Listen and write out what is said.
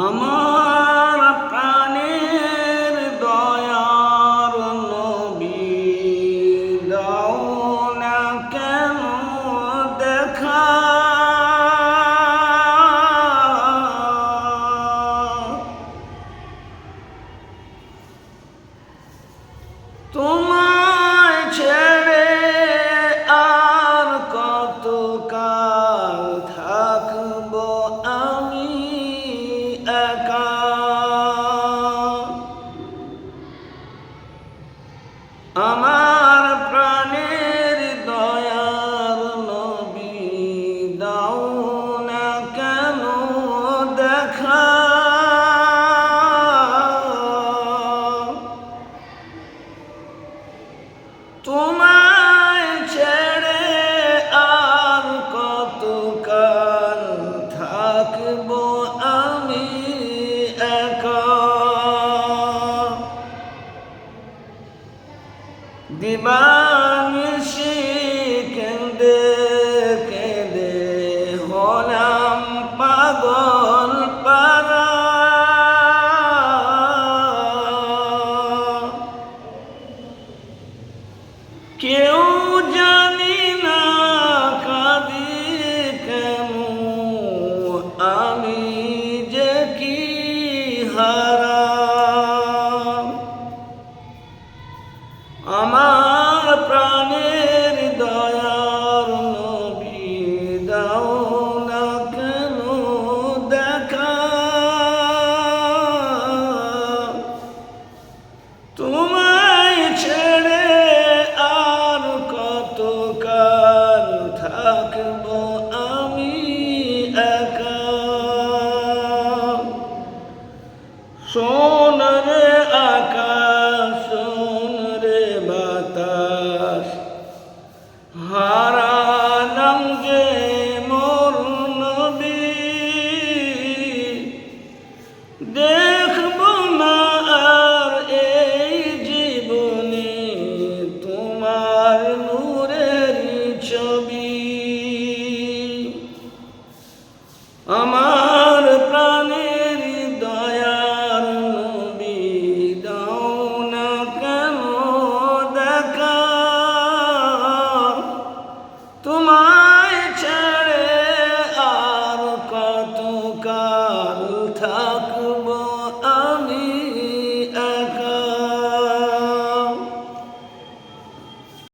আমার প্রাণের দয়ার নবী, দাও না কেন দেখা, তোমায় ছেড়ে আর কতকাল থাকবো আমি একা। আমার প্রাণের দয়ার নবী, দাও না কেন দেখা, তোমায় ছেড়ে আর কতকাল থাকবো আমি একা। দিবানিশি কেঁদে কেঁদে হলাম পাগল পারা, কেউ জানি না কাঁদি কেন, আমি যে কি হারা। আমার প্রাণের দয়ার নবী, দাও না কেন দেখা, তোমায় ছেড়ে আর কতকাল থাকবো আমি একা। শোন রে আকাশ, শোন রে বাতাস, হারালাম যে